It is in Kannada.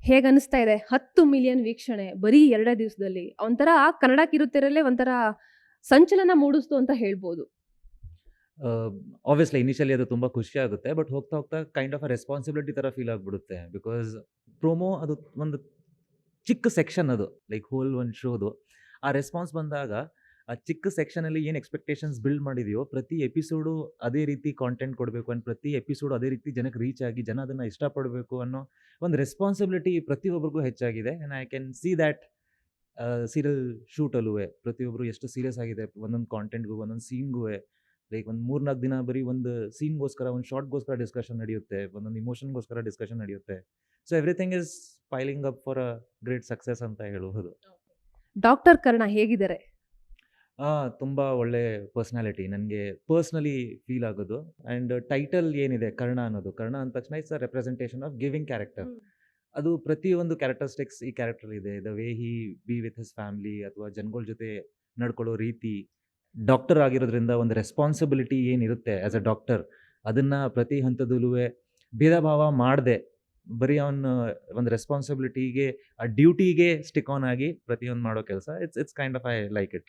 ಹೇಗ್ ಅನಿಸ್ತಾ ಇದೆ? 10 ಮಿಲಿಯನ್ ವೀಕ್ಷಣೆ ಬರೀ 2 ದಿವಸದಲ್ಲಿ. ಒಂಥರ ಕನ್ನಡ ಕಿರುತೆರೆಯಲ್ಲೇ ಒಂಥರ ಸಂಚಲನ ಮೂಡಿಸ್ತು ಅಂತ ಹೇಳ್ಬೋದು. ಆಬ್ವಿಯಸ್ಲಿ ಇನಿಷಿಯಲಿ ಅದು ತುಂಬ ಖುಷಿ ಆಗುತ್ತೆ. ಬಟ್ ಹೋಗ್ತಾ, ಹೋಗ್ತಾ ಕೈಂಡ್ ಆಫ್ ಅ ರೆಸ್ಪಾನ್ಸಿಬಿಲಿಟಿ ಥರ ಫೀಲ್ ಆಗಿಬಿಡುತ್ತೆ. ಬಿಕಾಸ್ ಪ್ರೊಮೋ ಅದು ಒಂದು ಚಿಕ್ಕ ಸೆಕ್ಷನ್ ಅದು. ಲೈಕ್ ಹೋಲ್ ಒಂದು ಶೋದು. ಆ ರೆಸ್ಪಾನ್ಸ್ ಬಂದಾಗ, ಆ ಚಿಕ್ಕ ಸೆಕ್ಷನಲ್ಲಿ ಏನು ಎಕ್ಸ್ಪೆಕ್ಟೇಷನ್ಸ್ ಬಿಲ್ಡ್ ಮಾಡಿದೆಯೋ, ಪ್ರತಿ ಎಪಿಸೋಡು ಅದೇ ರೀತಿ ಕಾಂಟೆಂಟ್ ಕೊಡಬೇಕು ಅಂಡ್ ಪ್ರತಿ ಎಪಿಸೋಡು ಅದೇ ರೀತಿ ಜನಕ್ಕೆ ರೀಚ್ ಆಗಿ, ಜನ ಅದನ್ನು ಇಷ್ಟಪಡಬೇಕು ಅನ್ನೋ ಒಂದು ರೆಸ್ಪಾನ್ಸಿಬಿಲಿಟಿ ಪ್ರತಿಯೊಬ್ಬರಿಗೂ ಹೆಚ್ಚಾಗಿದೆ. And I can see that serial ಶೂಟಲ್ಲೂ ಪ್ರತಿಯೊಬ್ಬರು ಎಷ್ಟು ಸೀರಿಯಸ್ ಆಗಿದೆ ಒಂದೊಂದು ಕಾಂಟೆಂಟ್ಗೂ, ಒಂದೊಂದು ಸೀನ್ಗೂ. ಲೈಕ್ ಒಂದು 3-4 ದಿನ ಬರೀ ಒಂದು ಸೀನ್ಗೋಸ್ಕರ, ಒಂದು ಶಾರ್ಟ್ಗೋಸ್ಕರ ಡಿಸ್ಕಷನ್ ನಡೆಯುತ್ತೆ, ಒಂದೊಂದು ಇಮೋಷನ್ಗೋಸ್ಕರ ಡಿಸ್ಕಷನ್ ನಡೆಯುತ್ತೆ. So everything is piling up for a great success ಅಂತ ಹೇಳಬಹುದು. ಡಾಕ್ಟರ್ ಕರ್ಣ ಹೇಗಿದ್ದಾರೆ? ತುಂಬ ಒಳ್ಳೆ ಪರ್ಸ್ನಾಲಿಟಿ ನನಗೆ ಪರ್ಸ್ನಲಿ ಫೀಲ್ ಆಗೋದು. ಆ್ಯಂಡ್ ಟೈಟಲ್ ಏನಿದೆ ಕರ್ಣ ಅನ್ನೋದು, ಕರ್ಣ ಅಂದ ತಕ್ಷಣ it's a representation of giving character. ಅದು ಪ್ರತಿಯೊಂದು ಕ್ಯಾರೆಕ್ಟರಿಸ್ಟಿಕ್ಸ್ ಈ ಕ್ಯಾರೆಕ್ಟರ್ ಇದೆ. The way he be with his family ಅಥವಾ ಜನಗಳ ಜೊತೆ ನಡ್ಕೊಳ್ಳೋ ರೀತಿ, ಡಾಕ್ಟರ್ ಆಗಿರೋದ್ರಿಂದ ಒಂದು ರೆಸ್ಪಾನ್ಸಿಬಿಲಿಟಿ ಏನಿರುತ್ತೆ ಆ್ಯಸ್ ಅ ಡಾಕ್ಟರ್, ಅದನ್ನು ಪ್ರತಿ ಹಂತದಲ್ಲೂ ಭೇದ ಭಾವ ಮಾಡದೆ ಬರೀ ಅವನ ಒಂದು ರೆಸ್ಪಾನ್ಸಿಬಿಲಿಟಿಗೆ, ಆ ಡ್ಯೂಟಿಗೆ ಸ್ಟಿಕ್ ಆನ್ ಆಗಿ ಪ್ರತಿಯೊಂದು ಮಾಡೋ ಕೆಲಸ. It's kind of I like it.